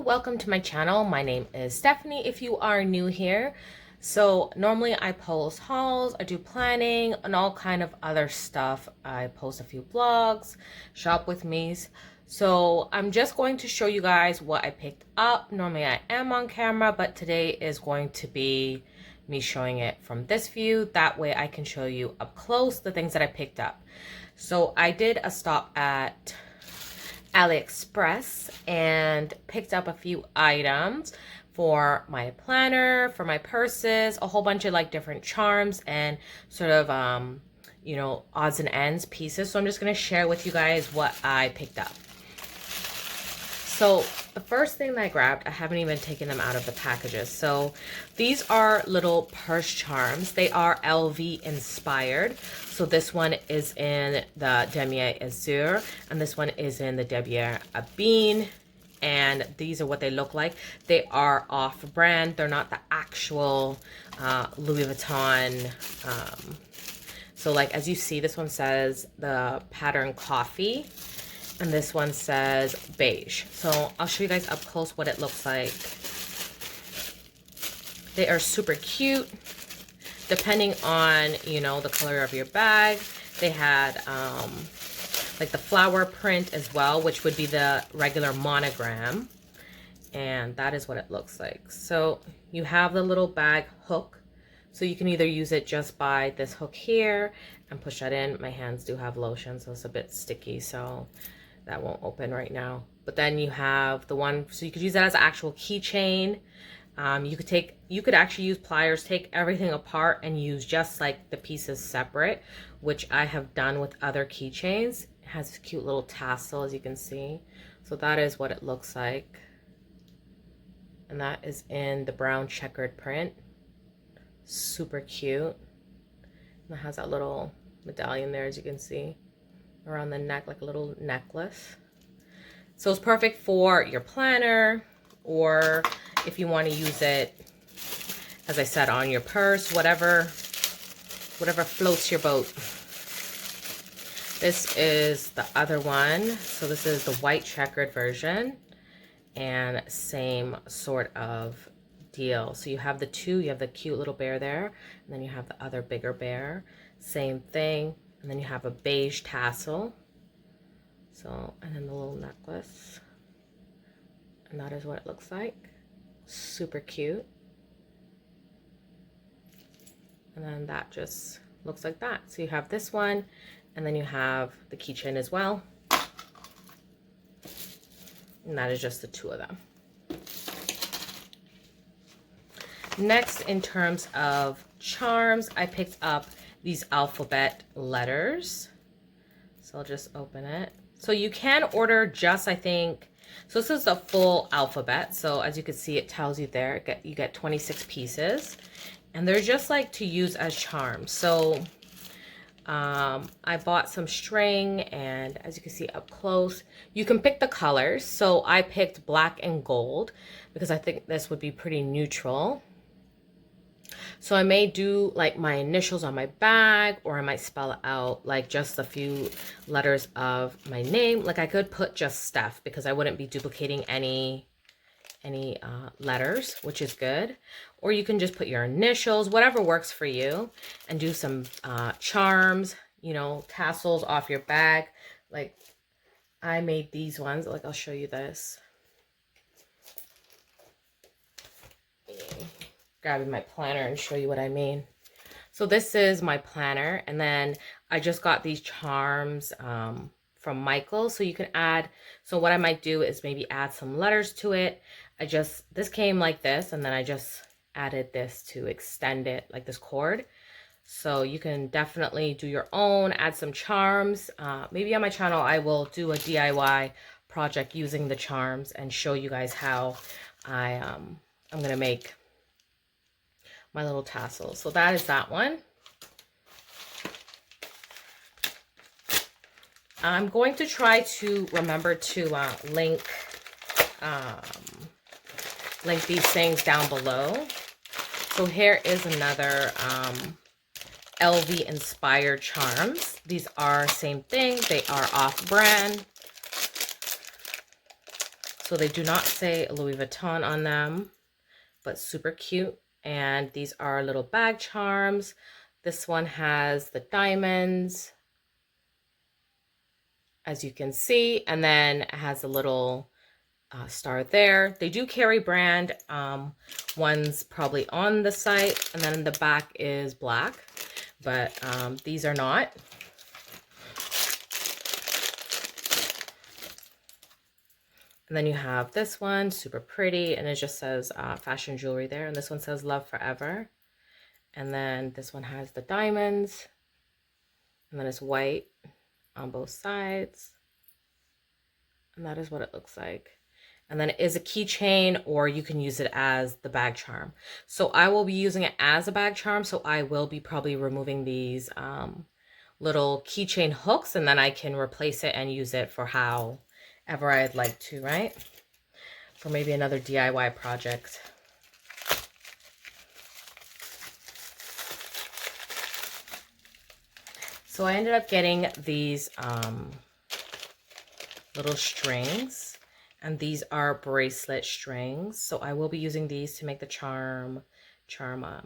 welcome to my channel. My name is Stephanie if you are new here. So normally I post hauls, I do planning and all kind of other stuff. I post a few vlogs, shop with me's. So I'm just going to show you guys what I picked up. Normally I am on camera, but today is going to be me showing it from this view. That way I can show you up close the things that I picked up. So I did a stop at Aliexpress and picked up a few items for my planner, for my purses, a whole bunch of like different charms and sort of you know, odds and ends pieces. So I'm just going to share with you guys what I picked up. So the first thing that I grabbed, I haven't even taken them out of the packages. So these are little purse charms. They are LV inspired. So this one is in the Damier Azur and this one is in the Damier Abine. And these are what they look like. They are off brand. They're not the actual Louis Vuitton. So like as you see, this one says the pattern coffee. And this one says beige. So I'll show you guys up close what it looks like. They are super cute. Depending on, you know, the color of your bag. They had like the flower print as well, which would be the regular monogram. And that is what it looks like. So you have the little bag hook. So you can either use it just by this hook here and push that in. My hands do have lotion, so it's a bit sticky. So that won't open right now. But then you have the one, so you could use that as an actual keychain. You could actually use pliers, take everything apart and use just like the pieces separate, which I have done with other keychains. It has a cute little tassel, as you can see. So that is what it looks like. And that is in the brown checkered print. Super cute. And it has that little medallion there, as you can see, around the neck, like a little necklace. So it's perfect for your planner, or if you want to use it, as I said, on your purse, whatever floats your boat. This is the other one. So this is the white checkered version and same sort of deal. So you have the two, you have the cute little bear there, and then you have the other bigger bear, same thing. And then you have a beige tassel. So, and then the little necklace. And that is what it looks like. Super cute. And then that just looks like that. So you have this one, and then you have the keychain as well. And that is just the two of them. Next, in terms of charms, I picked up these alphabet letters. So I'll just open it. So you can order just, I think, so this is a full alphabet. So as you can see, it tells you there, you get 26 pieces. And they're just like to use as charms. So I bought some string, and as you can see up close, you can pick the colors. So I picked black and gold because I think this would be pretty neutral. So I may do like my initials on my bag, or I might spell out like just a few letters of my name. Like I could put just Steph because I wouldn't be duplicating any letters, which is good. Or you can just put your initials, whatever works for you, and do some charms, you know, tassels off your bag. Like I made these ones. Like I'll show you this. Grabbing my planner and show you what I mean. So this is my planner, and then I just got these charms from Michael. So you can add, so what I might do is maybe add some letters to it. This came like this, and then I just added this to extend it, like this cord. So you can definitely do your own, add some charms. Maybe on my channel I will do a DIY project using the charms and show you guys how I'm gonna make my little tassels. So that is that one. I'm going to try to remember to link these things down below. So here is another LV inspired charms. These are same thing. They are off brand. So they do not say Louis Vuitton on them, but super cute. And these are little bag charms. This one has the diamonds, as you can see, and then it has a little star there. They do carry brand. One's probably on the site, and then in the back is black, but these are not. And then you have this one, super pretty, and it just says fashion jewelry there. And this one says love forever. And then this one has the diamonds. And then it's white on both sides. And that is what it looks like. And then it is a keychain, or you can use it as the bag charm. So I will be using it as a bag charm. So I will be probably removing these little keychain hooks, and then I can replace it and use it for however I'd like to, right? For maybe another DIY project. So I ended up getting these little strings, and these are bracelet strings. So I will be using these to make the charm. Let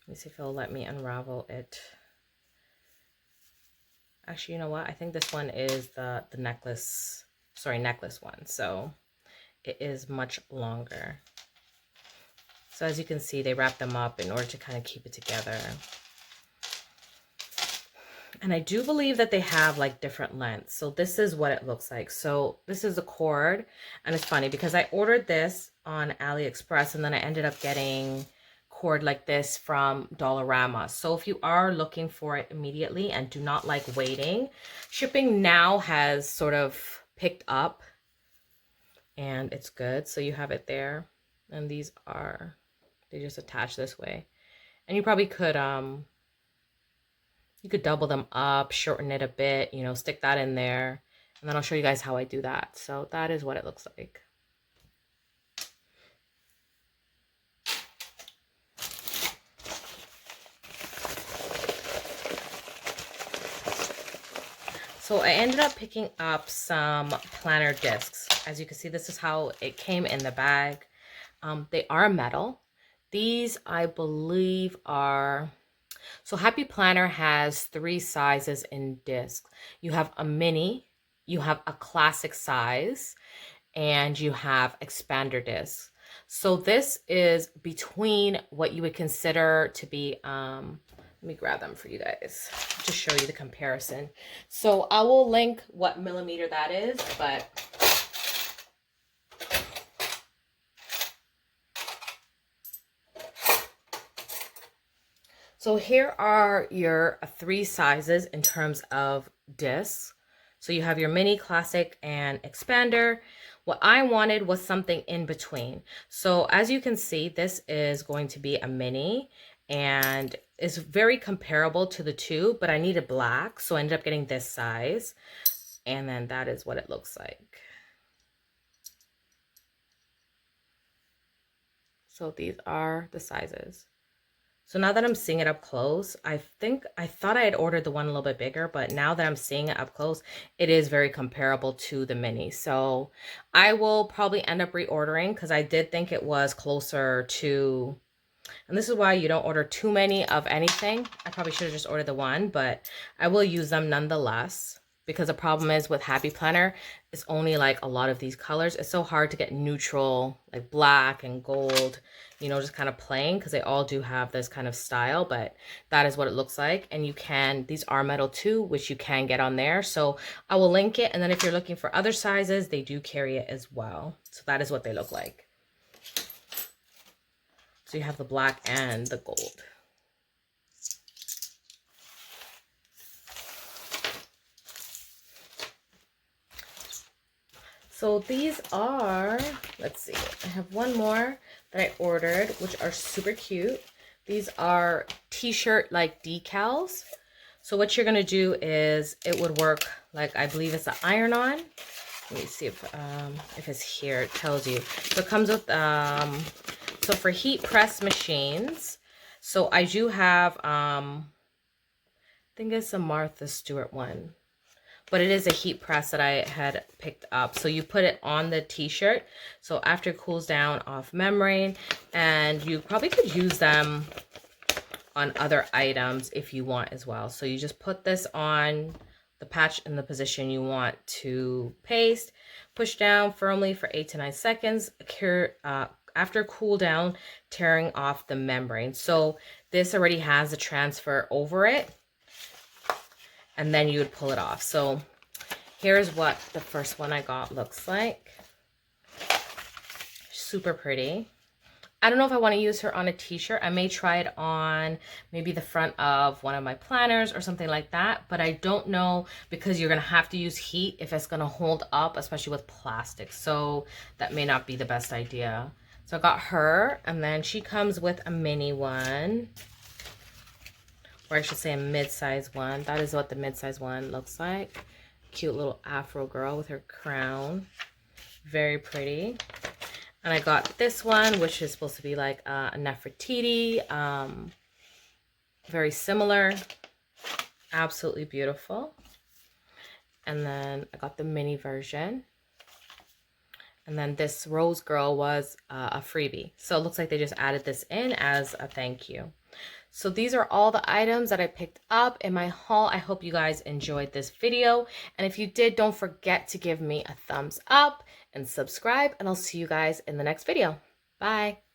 me see if it'll let me unravel it. Actually, you know what? I think this one is the necklace one. So it is much longer. So as you can see, they wrap them up in order to kind of keep it together. And I do believe that they have like different lengths. So this is what it looks like. So this is a cord, and it's funny because I ordered this on Aliexpress, and then I ended up getting cord like this from Dollarama. So if you are looking for it immediately and do not like waiting, shipping now has sort of picked up, and it's good. So you have it there, and these are, they just attach this way, and you probably could you could double them up, shorten it a bit, you know, stick that in there, and then I'll show you guys how I do that. So that is what it looks like. So I ended up picking up some planner discs. As you can see, this is how it came in the bag. They are metal. These, I believe, are... So Happy Planner has 3 sizes in discs. You have a mini, you have a classic size, and you have expander discs. So this is between what you would consider to be, let me grab them for you guys to show you the comparison. So I will link what millimeter that is, but so here are your 3 sizes in terms of discs. So you have your mini, classic, and expander. What I wanted was something in between. So as you can see, this is going to be a mini, and is very comparable to the two, but I needed black, so I ended up getting this size, and then that is what it looks like. So these are the sizes. So now that I'm seeing it up close, I thought I had ordered the one a little bit bigger, but now that I'm seeing it up close, it is very comparable to the mini. So I will probably end up reordering, because I did think it was closer to, and this is why you don't order too many of anything. I probably should have just ordered the one, but I will use them nonetheless, because the problem is with Happy Planner, it's only like a lot of these colors. It's so hard to get neutral, like black and gold, you know, just kind of plain, because they all do have this kind of style, but that is what it looks like. And you can, these are metal too, which you can get on there. So I will link it. And then if you're looking for other sizes, they do carry it as well. So that is what they look like. So you have the black and the gold. So these are, let's see, I have one more that I ordered, which are super cute. These are t-shirt like decals. So what you're gonna do is, it would work like, I believe it's an iron-on. Let me see if it's here, it tells you. So it comes with, so for heat press machines. So I do have, I think it's a Martha Stewart one. but it is a heat press that I had picked up. So you put it on the t-shirt. So after it cools down off membrane, and you probably could use them on other items if you want as well. So you just put this on the patch in the position you want to paste, push down firmly for 8 to 9 seconds, after cool down, tearing off the membrane. So this already has a transfer over it, and then you would pull it off. So here's what the first one I got looks like. Super pretty. I don't know if I want to use her on a t-shirt. I may try it on maybe the front of one of my planners or something like that, but I don't know, because you're going to have to use heat if it's going to hold up, especially with plastic. So that may not be the best idea. So I got her, and then she comes with a mini one, or I should say a mid-size one. That is what the mid-size one looks like. Cute little afro girl with her crown. Very pretty. And I got this one, which is supposed to be like a Nefertiti. Very similar. Absolutely beautiful. And then I got the mini version. And then this rose girl was a freebie. So it looks like they just added this in as a thank you. So these are all the items that I picked up in my haul. I hope you guys enjoyed this video. And if you did, don't forget to give me a thumbs up and subscribe. And I'll see you guys in the next video. Bye.